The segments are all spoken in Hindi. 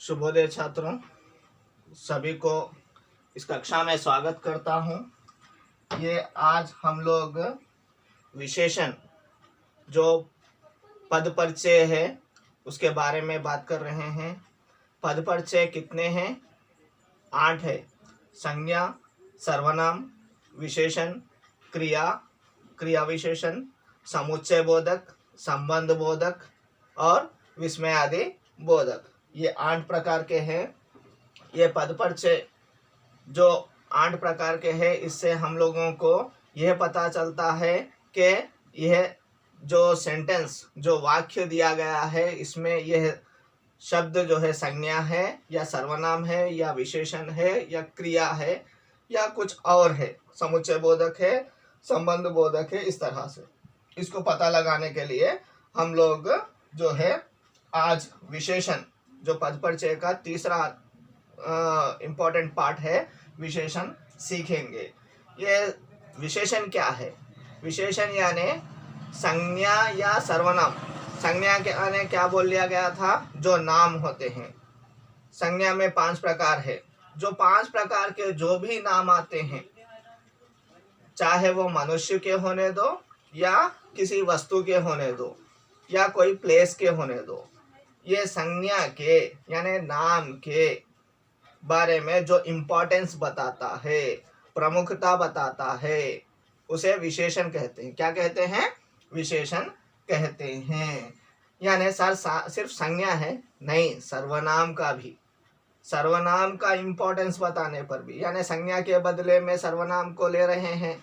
शुभोदय छात्रों, सभी को इस कक्षा में स्वागत करता हूं। ये आज हम लोग विशेषण जो पद परिचय है उसके बारे में बात कर रहे हैं। पद परिचय कितने हैं? 8 है। संज्ञा, सर्वनाम, विशेषण, क्रिया, क्रिया विशेषण, समुच्चय बोधक, संबंध बोधक और विस्मय आदि बोधक। ये 8 प्रकार के हैं। ये पद परिचय जो 8 प्रकार के हैं, इससे हम लोगों को यह पता चलता है कि यह जो सेंटेंस, जो वाक्य दिया गया है, इसमें यह शब्द जो है संज्ञा है या सर्वनाम है या विशेषण है या क्रिया है या कुछ और है, समुच्चय बोधक है, संबंध बोधक है। इस तरह से इसको पता लगाने के लिए हम लोग जो है आज विशेषण, जो पद परिचय का तीसरा इम्पोर्टेंट पार्ट है, विशेषण सीखेंगे। ये विशेषण क्या है? विशेषण यानी संज्ञा या सर्वनाम। संज्ञा के यानी क्या बोल लिया गया था? जो नाम होते हैं। संज्ञा में 5 प्रकार है। जो 5 प्रकार के जो भी नाम आते हैं, चाहे वो मनुष्य के होने दो या किसी वस्तु के होने दो या कोई प्लेस के होने दो, ये संज्ञा के यानी नाम के बारे में जो इम्पोर्टेंस बताता है, प्रमुखता बताता है, उसे विशेषण कहते हैं। क्या कहते हैं? विशेषण कहते हैं। यानी सर सिर्फ संज्ञा है नहीं, सर्वनाम का भी, सर्वनाम का इम्पोर्टेंस बताने पर भी, यानी संज्ञा के बदले में सर्वनाम को ले रहे हैं।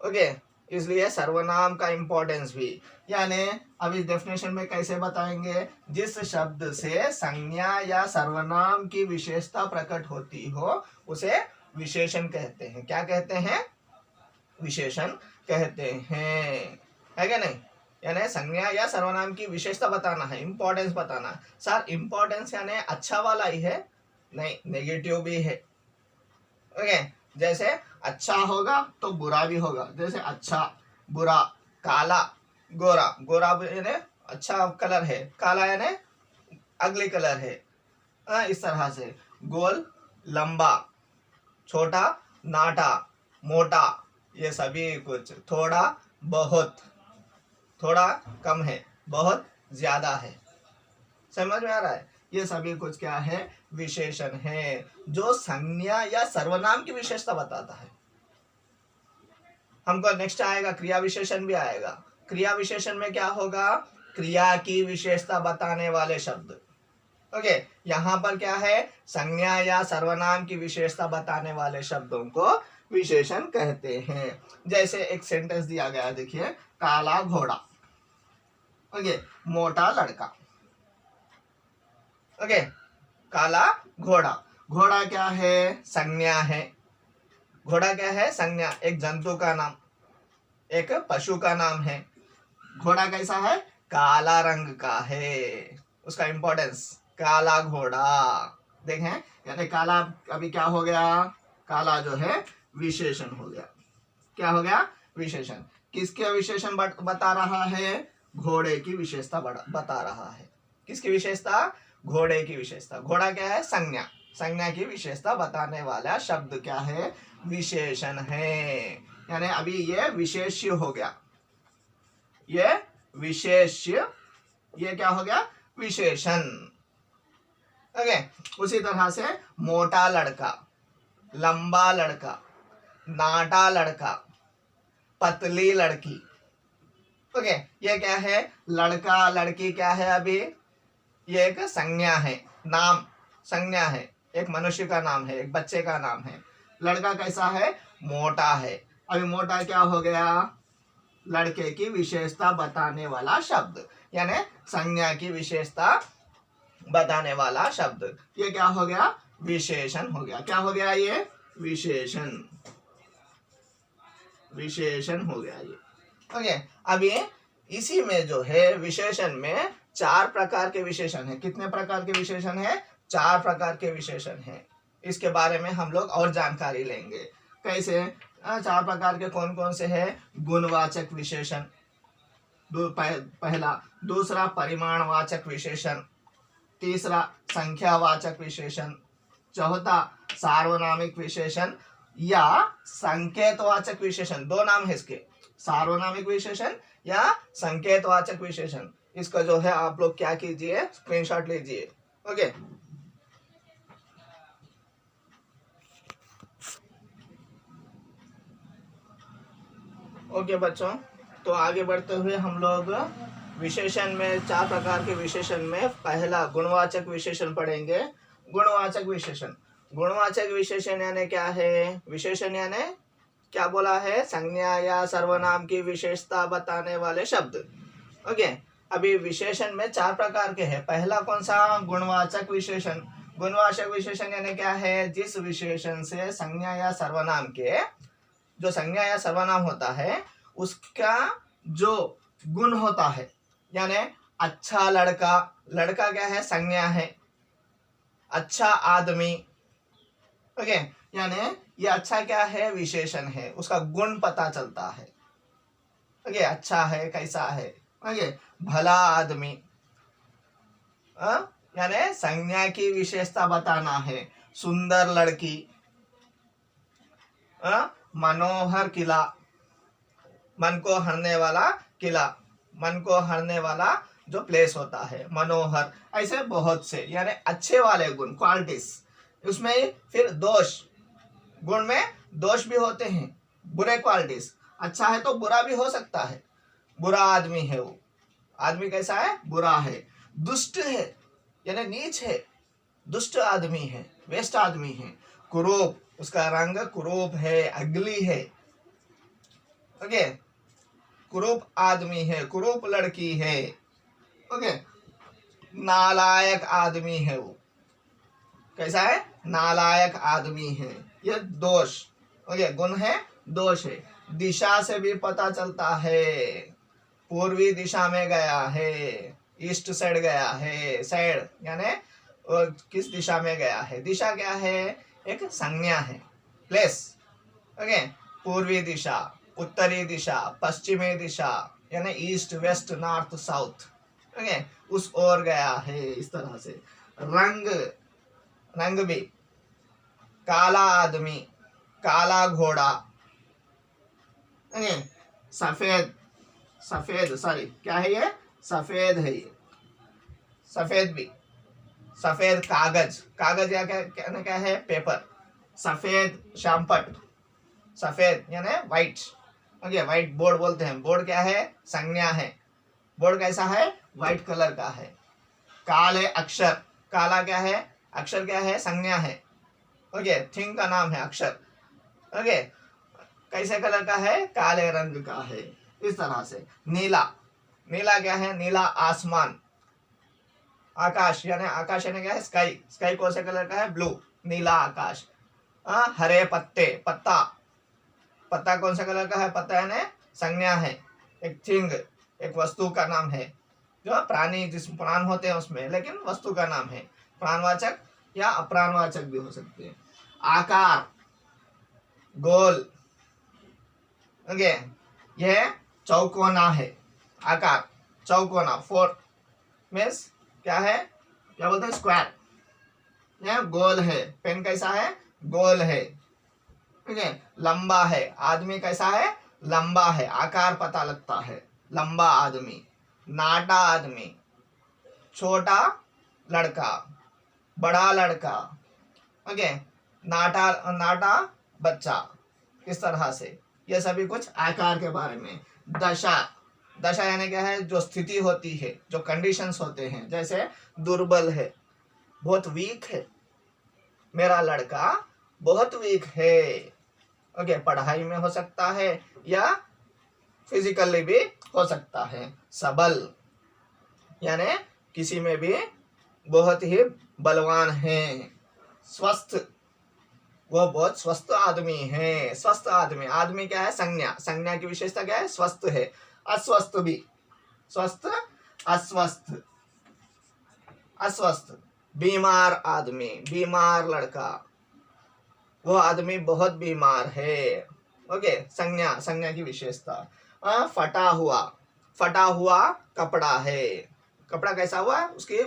ओके, इसलिए सर्वनाम का इम्पोर्टेंस भी। यानी अभी डेफिनेशन में कैसे बताएंगे? जिस शब्द से संज्ञा या सर्वनाम की विशेषता प्रकट होती हो उसे विशेषण कहते हैं। क्या कहते हैं? विशेषण कहते हैं, है क्या नहीं? यानी संज्ञा या सर्वनाम की विशेषता बताना है, इम्पोर्टेंस बताना। सर इम्पोर्टेंस यानी अच्छा वाला ही है? नहीं, नेगेटिव भी है। ओके, जैसे अच्छा होगा तो बुरा भी होगा। जैसे अच्छा, बुरा, काला, गोरा। गोरा यानी अच्छा कलर है, काला यानी अगली कलर है। इस तरह से गोल, लंबा, छोटा, नाटा, मोटा, ये सभी कुछ। थोड़ा, बहुत, थोड़ा कम है, बहुत ज्यादा है। समझ में आ रहा है? ये सभी कुछ क्या है? विशेषण है, जो संज्ञा या सर्वनाम की विशेषता बताता है। हमको नेक्स्ट आएगा क्रिया विशेषण भी आएगा। क्रिया विशेषण में क्या होगा? क्रिया की विशेषता बताने वाले शब्द। ओके, यहाँ पर क्या है? संज्ञा या सर्वनाम की विशेषता बताने वाले शब्दों को विशेषण कहते हैं। जैसे एक सेंटेंस दिया गया, देखिए, काला घोड़ा। ओके, मोटा लड़का। ओके, काला घोड़ा। घोड़ा क्या है? संज्ञा है। घोड़ा क्या है? संज्ञा। एक जंतु का नाम, एक पशु का नाम है। घोड़ा कैसा है? काला रंग का है। उसका इंपॉर्टेंस, काला घोड़ा। देखें, यानी काला अभी क्या हो गया? काला जो है विशेषण हो गया। क्या हो गया? विशेषण। किसके विशेषण बता रहा है? घोड़े की विशेषता बता रहा है। किसकी विशेषता? घोड़े की विशेषता। घोड़ा क्या है? संज्ञा। संज्ञा की विशेषता बताने वाला शब्द क्या है? विशेषण है। यानी अभी ये विशेष्य हो गया, ये विशेष्य, ये क्या हो गया? विशेषण। ओके, उसी तरह से मोटा लड़का, लंबा लड़का, नाटा लड़का, पतली लड़की। ओके, ये क्या है? लड़का लड़की क्या है? अभी ये एक संज्ञा है, नाम, संज्ञा है। एक मनुष्य का नाम है, एक बच्चे का नाम है। लड़का कैसा है? मोटा है। अभी मोटा क्या हो गया? लड़के की विशेषता बताने वाला शब्द, यानी संज्ञा की विशेषता बताने वाला शब्द। ये क्या हो गया? विशेषण हो गया। क्या हो गया? ये विशेषण, विशेषण हो गया ये। ओके, अभी इसी में जो है विशेषण में 4 प्रकार के विशेषण है। कितने प्रकार के विशेषण है? 4 प्रकार के विशेषण है। इसके बारे में हम लोग और जानकारी लेंगे। कैसे? 4 प्रकार के कौन कौन से हैं? गुणवाचक विशेषण पहला, दूसरा परिमाणवाचक विशेषण, तीसरा संख्यावाचक विशेषण, चौथा सार्वनामिक विशेषण या संकेतवाचक विशेषण। दो नाम है इसके, सार्वनामिक विशेषण या संकेतवाचक विशेषण। इसका जो है आप लोग क्या कीजिए, स्क्रीनशॉट लीजिए। ओके, ओके बच्चों, तो आगे बढ़ते हुए हम लोग विशेषण में 4 प्रकार के विशेषण में पहला गुणवाचक विशेषण पढ़ेंगे। गुणवाचक विशेषण, गुणवाचक विशेषण यानी क्या है? विशेषण यानी क्या बोला है? संज्ञा या सर्वनाम की विशेषता बताने वाले शब्द। ओके, अभी विशेषण में 4 प्रकार के हैं। पहला कौन सा? गुणवाचक विशेषण। गुणवाचक विशेषण यानी क्या है? जिस विशेषण से संज्ञा या सर्वनाम के, जो संज्ञा या सर्वनाम होता है उसका जो गुण होता है, यानी अच्छा लड़का, लड़का क्या है? संज्ञा है। अच्छा आदमी, ओके, यानी ये अच्छा क्या है? विशेषण है, उसका गुण पता चलता है। ओके, अच्छा है, कैसा है। ओके, भला आदमी, यानी संज्ञा की विशेषता बताना है। सुंदर लड़की, मनोहर किला, मन को हरने वाला किला, मन को हरने वाला जो प्लेस होता है, मनोहर। ऐसे बहुत से, यानी अच्छे वाले गुण, क्वालिटीज। उसमें फिर दोष, गुण में दोष भी होते हैं, बुरे क्वालिटीज। अच्छा है तो बुरा भी हो सकता है, बुरा आदमी है वो, आदमी कैसा है? बुरा है। दुष्ट है यानी नीच है, दुष्ट आदमी है, वेस्ट आदमी है। कुरूप, उसका रंग कुरूप है, अगली है। ओके, कुरूप आदमी है, कुरूप लड़की है। ओके, नालायक आदमी है वो, कैसा है? नालायक आदमी है। ये दोष। ओके, गुण है, दोष है। दिशा से भी पता चलता है, पूर्वी दिशा में गया है, ईस्ट साइड गया है, साइड यानी किस दिशा में गया है। दिशा क्या है? एक संज्ञा है, प्लेस। ओके, पूर्वी दिशा, उत्तरी दिशा, पश्चिमी दिशा, यानी east, west, north, south. Okay, उस ओर गया है, इस तरह से। रंग, रंग भी, काला आदमी, काला घोड़ा। ओके, सफेद, सफेद, सॉरी क्या है ये? सफेद है ये, सफेद भी। सफेद कागज, कागज या क्या है? पेपर। सफेद शामपट, सफेद यानी व्हाइट। ओके, व्हाइट बोर्ड बोलते हैं। बोर्ड क्या है? संज्ञा है। बोर्ड कैसा है? व्हाइट कलर का है। काले अक्षर, काला क्या है? अक्षर क्या है? संज्ञा है। ओके, थिंग का नाम है अक्षर। ओके, कैसे कलर का है? काले रंग का है, इस तरह से। नीला, नीला क्या है? नीला आसमान। आकाश यानी, आकाश यानी क्या है? स्काई, स्काई कौन से कलर का है? ब्लू, नीला आकाश। हरे पत्ते, पत्ता, पत्ता कौन सा कलर का है? पत्ता यानी संज्ञा है, एक थिंग, एक वस्तु का नाम है। जो प्राणी, जिस प्राण होते हैं उसमें, लेकिन वस्तु का नाम है। प्राणवाचक या अप्राणवाचक भी हो सकते हैं। आकार, गोल। ओके, यह चौकोना है। आकार चौकोना, फोर मीन्स क्या है? क्या बोलते हैं? स्क्वायर। यह गोल है। पेन कैसा है? गोल है। ठीक है, लंबा है। आदमी कैसा है? लंबा है, आकार पता लगता है, लंबा आदमी। नाटा आदमी, छोटा लड़का, बड़ा लड़का। ओके, नाटा, नाटा बच्चा, इस तरह से। ये सभी कुछ आकार के बारे में। दशा, दशा यानी क्या है? जो स्थिति होती है, जो कंडीशंस होते हैं। जैसे दुर्बल है, बहुत वीक है, मेरा लड़का बहुत वीक है। ओके, पढ़ाई में हो सकता है या फिजिकली भी हो सकता है। सबल यानी किसी में भी बहुत ही बलवान है। स्वस्थ, वो बहुत स्वस्थ आदमी है। स्वस्थ आदमी, आदमी क्या है? संज्ञा, संज्ञा की विशेषता क्या है? स्वस्थ है। अस्वस्थ भी, स्वस्थ, अस्वस्थ, अस्वस्थ। बीमार आदमी, बीमार लड़का, वो आदमी बहुत बीमार है। ओके, संज्ञा, संज्ञा की विशेषता। फटा हुआ, फटा हुआ कपड़ा है, कपड़ा कैसा हुआ है, उसकी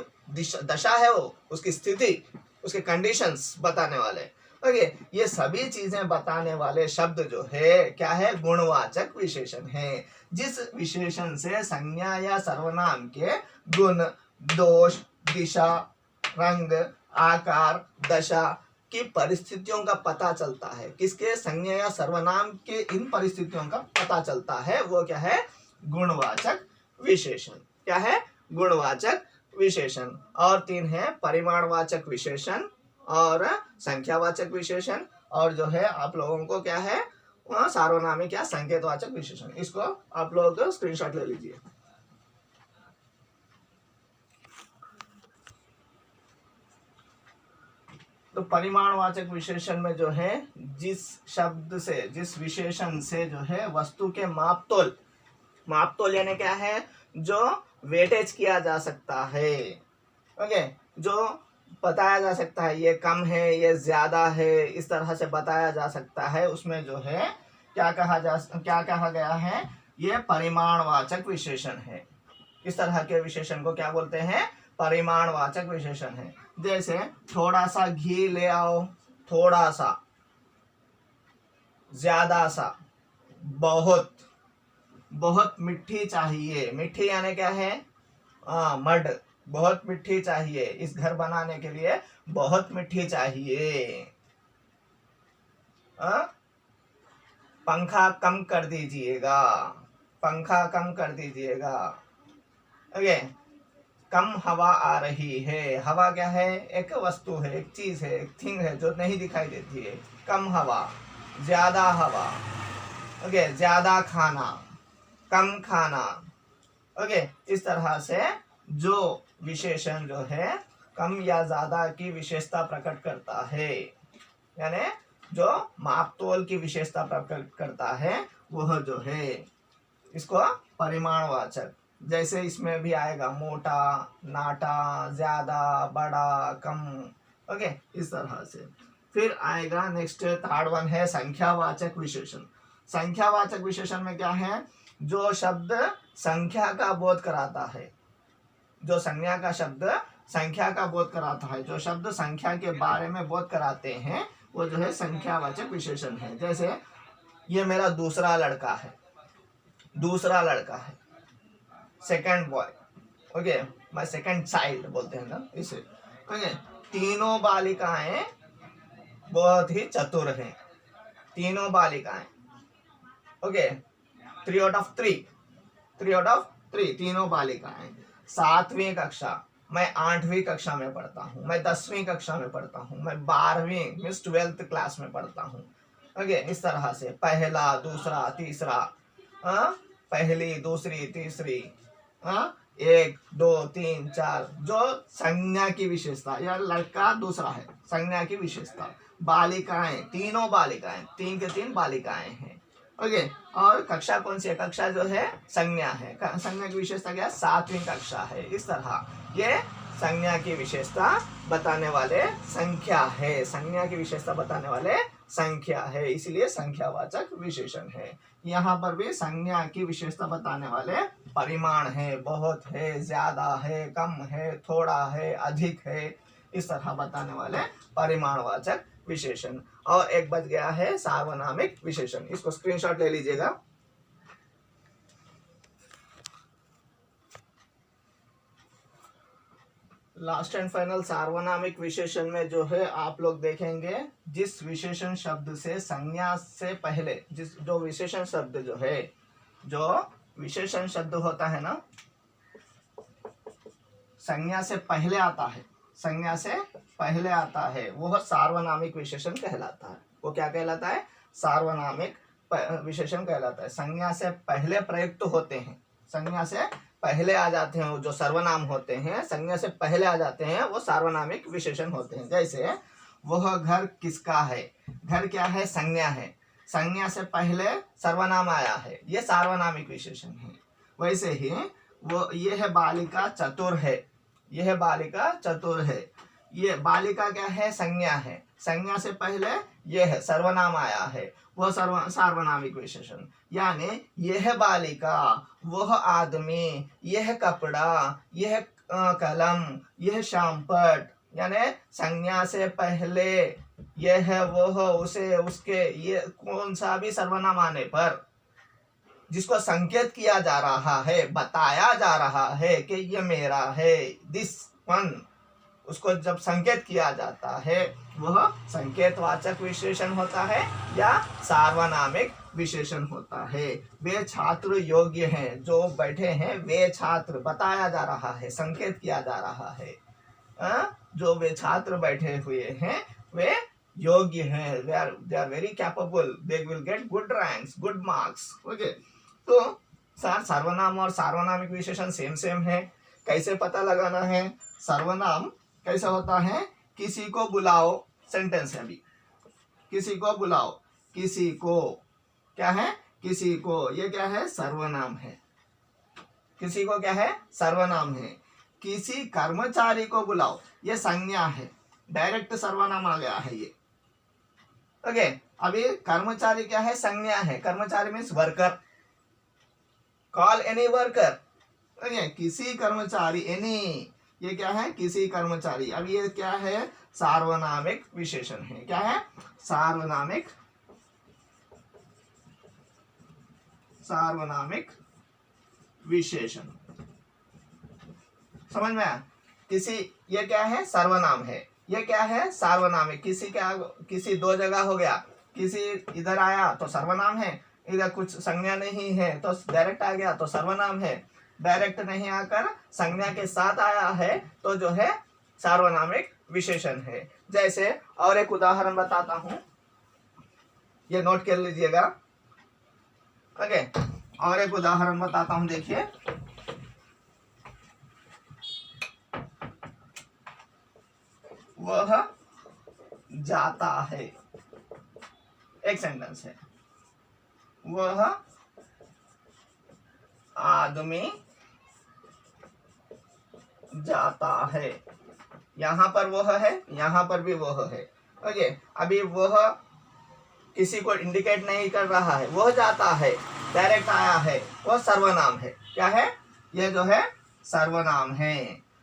दशा है, वो उसकी स्थिति, उसके कंडीशंस बताने वाले। ओके, ये सभी चीजें बताने वाले शब्द जो है क्या है, गुणवाचक विशेषण है। जिस विशेषण से संज्ञा या सर्वनाम के गुण, दोष, दिशा, रंग, आकार, दशा की परिस्थितियों का पता चलता है, किसके, संज्ञा या सर्वनाम के इन परिस्थितियों का पता चलता है, वो क्या है, गुणवाचक विशेषण। क्या है, गुणवाचक विशेषण। और 3 है परिमाणवाचक विशेषण और संख्यावाचक विशेषण, और जो है आप लोगों को क्या है, वह सार्वनामिक या संकेतवाचक विशेषण। इसको आप लोग स्क्रीनशॉट ले लीजिए। तो परिमाणवाचक विशेषण में जो है, जिस शब्द से, जिस विशेषण से जो है वस्तु के मापतोल, मापतोल यानी क्या है, जो वेटेज किया जा सकता है। ओके, जो बताया जा सकता है, ये कम है, ये ज्यादा है, इस तरह से बताया जा सकता है, उसमें जो है क्या कहा गया है, ये परिमाणवाचक विशेषण है। इस तरह के विशेषण को क्या बोलते हैं, परिमाणवाचक विशेषण है। जैसे थोड़ा सा घी ले आओ, थोड़ा सा, ज्यादा सा, बहुत, बहुत मिट्टी चाहिए, मिट्टी यानी क्या है, मड, बहुत मिट्टी चाहिए, इस घर बनाने के लिए बहुत मिट्टी चाहिए। पंखा कम कर दीजिएगा, पंखा कम कर दीजिएगा। ओके, कम हवा आ रही है, हवा क्या है, एक वस्तु है, एक चीज है, एक थिंग है जो नहीं दिखाई देती है। कम हवा, ज्यादा हवा। ओके, ज्यादा खाना, कम खाना। ओके, इस तरह से जो विशेषण जो है कम या ज्यादा की विशेषता प्रकट करता है, यानी जो मापतोल की विशेषता प्रकट करता है, वह जो है इसको परिमाणवाचक। जैसे इसमें भी आएगा मोटा, नाटा, ज्यादा, बड़ा, कम। ओके, इस तरह से। फिर आएगा नेक्स्ट, थर्ड वन है संख्यावाचक विशेषण। संख्यावाचक विशेषण में क्या है, जो शब्द संख्या का बोध कराता है, जो संज्ञा का शब्द संख्या का बोध कराता है, जो शब्द संख्या के बारे में बोध कराते हैं, वो जो है संख्यावाचक विशेषण है। जैसे ये मेरा दूसरा लड़का है, दूसरा लड़का है, second boy. Okay, my second child बोलते हैं ना इसे। ओके, तीनों बालिकाएं बहुत ही चतुर हैं, तीनों बालिकाएं। Okay, 3 out of 3, 3 out of 3, तीनों बालिकाएं। 7वीं कक्षा, मैं 8वीं कक्षा में पढ़ता हूँ, मैं 10वीं कक्षा में पढ़ता हूँ, मैं 12वीं मींस 12th क्लास में पढ़ता हूँ। ओके, इस तरह से पहला, दूसरा, तीसरा, पहली, दूसरी, तीसरी, 1, 2, 3, 4, जो संज्ञा की विशेषता, या लड़का दूसरा है, संज्ञा की विशेषता। बालिकाएं, तीनों बालिकाएं, 3 के 3 बालिकाएं हैं। ओके, और कक्षा कौन सी है, कक्षा जो है संज्ञा है, संज्ञा की विशेषता क्या है, 7वीं कक्षा है। इस तरह ये संज्ञा की विशेषता बताने वाले संख्या है, संज्ञा की विशेषता बताने वाले संख्या है, इसलिए संख्यावाचक विशेषण है। यहाँ पर भी संज्ञा की विशेषता बताने वाले परिमाण है, बहुत है, ज्यादा है, कम है, थोड़ा है, अधिक है, इस तरह बताने वाले परिमाणवाचक विशेषण। और एक बच गया है सार्वनामिक विशेषण, इसको स्क्रीनशॉट ले लीजिएगा। लास्ट एंड फाइनल सार्वनामिक विशेषण में जो है आप लोग देखेंगे, जिस विशेषण शब्द से संज्ञा से पहले, जो विशेषण शब्द जो है, जो विशेषण शब्द होता है ना, संज्ञा से पहले आता है, संज्ञा से पहले आता है, वह सार्वनामिक विशेषण कहलाता है। वो क्या कहलाता है, सार्वनामिक विशेषण कहलाता है। संज्ञा से पहले प्रयुक्त होते हैं, संज्ञा से पहले आ जाते हैं, जो सर्वनाम होते हैं संज्ञा से पहले आ जाते हैं, वो सार्वनामिक विशेषण होते हैं। जैसे वह घर किसका है, घर क्या है, संज्ञा है, संज्ञा से पहले सर्वनाम आया है, ये सार्वनामिक विशेषण है। वैसे ही वो यह बालिका चतुर है, यह बालिका चतुर है, ये बालिका क्या है, संज्ञा है, संज्ञा से पहले यह सर्वनाम आया है, वह सार्वनामिक विशेषण। यानी यह बालिका, वह आदमी, यह कपड़ा, यह कलम, यह श्यामपट, यानी संज्ञा से पहले यह है, वो है, उसे, उसके, ये कौन सा भी सर्वनाम आने पर जिसको संकेत किया जा रहा है, बताया जा रहा है कि ये मेरा है, दिस वन, उसको जब संकेत किया जाता है वह संकेतवाचक विशेषण होता है या सार्वनामिक विशेषण होता है। वे छात्र योग्य हैं, जो बैठे हैं वे छात्र, बताया जा रहा है, संकेत किया जा रहा है, जो वे छात्र बैठे हुए हैं वे योग्य हैं, they are very capable, they will get good ranks, good marks, okay. तो सर्वनाम और सार्वनामिक विशेषण सेम है। कैसे पता लगाना है? सर्वनाम कैसा होता है? किसी को बुलाओ, सेंटेंस है अभी, किसी को बुलाओ, किसी को, क्या है? किसी को, ये क्या है? सर्वनाम है। किसी को क्या है? सर्वनाम है। किसी कर्मचारी को बुलाओ, ये संज्ञा है, डायरेक्ट सर्वनाम आ गया है ये, ओके। अभी कर्मचारी क्या है? संज्ञा है। कर्मचारी means worker, call any worker, okay. किसी कर्मचारी, एनी, ये क्या है? किसी कर्मचारी। अब ये क्या है? सार्वनामिक विशेषण है। क्या है? सार्वनामिक, सार्वनामिक विशेषण, समझ में आया? किसी, ये क्या है? सर्वनाम है। ये क्या है? सार्वनामिक। किसी क्या, किसी दो जगह हो गया, किसी इधर आया तो सर्वनाम है, इधर कुछ संज्ञा नहीं है तो डायरेक्ट आ गया तो सर्वनाम है, डायरेक्ट नहीं आकर संज्ञा के साथ आया है तो जो है सार्वनामिक विशेषण है। जैसे और एक उदाहरण बताता हूं, ये नोट कर लीजिएगा, ओके। और एक उदाहरण बताता हूं, देखिए, वह जाता है, एक सेंटेंस है, वह आदमी जाता है। यहां पर वह है, यहां पर भी वह है, ओके। अभी वह किसी को इंडिकेट नहीं कर रहा है, वह जाता है डायरेक्ट आया है, वह सर्वनाम है। क्या है? यह जो है सर्वनाम है।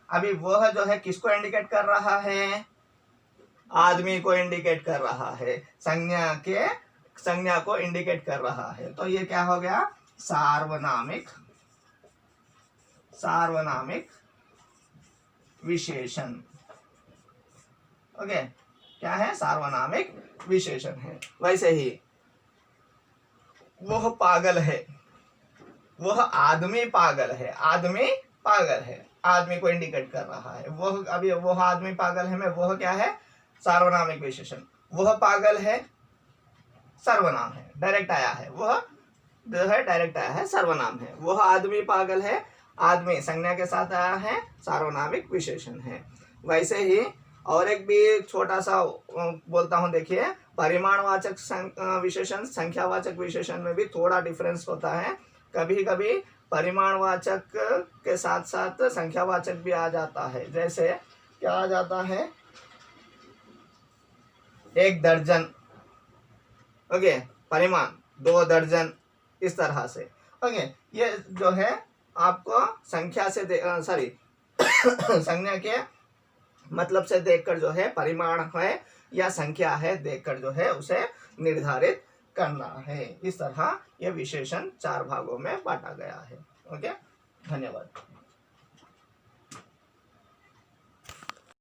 अभी वह जो है किसको इंडिकेट कर रहा है? आदमी को इंडिकेट कर रहा है, संज्ञा के, संज्ञा को इंडिकेट कर रहा है, तो ये क्या हो गया? सार्वनामिक, सार्वनामिक विशेषण, ओके। क्या है? सार्वनामिक विशेषण है। वैसे ही वह पागल है, वह आदमी पागल है, आदमी पागल है, आदमी को इंडिकेट कर रहा है। वह, अभी वह आदमी पागल है में वह क्या है? सार्वनामिक विशेषण। वह पागल है, सर्वनाम है, डायरेक्ट आया है, वह जो है डायरेक्ट आया है, सर्वनाम है। वह आदमी पागल है, आदमी संज्ञा के साथ आया है, सार्वनामिक विशेषण है। वैसे ही और एक भी छोटा सा बोलता हूं, देखिए, परिमाणवाचक विशेषण, संख्यावाचक विशेषण में भी थोड़ा डिफरेंस होता है। कभी कभी परिमाणवाचक के साथ साथ संख्यावाचक भी आ जाता है। जैसे क्या आ जाता है? 1 दर्जन, ओके, परिमाण 2 दर्जन, इस तरह से, ओके। ये जो है आपको संख्या से सॉरी संज्ञा के मतलब से देखकर जो है परिमाण है या संख्या है देखकर जो है उसे निर्धारित करना है। इस तरह यह विशेषण 4 भागों में बांटा गया है, ओके। धन्यवाद।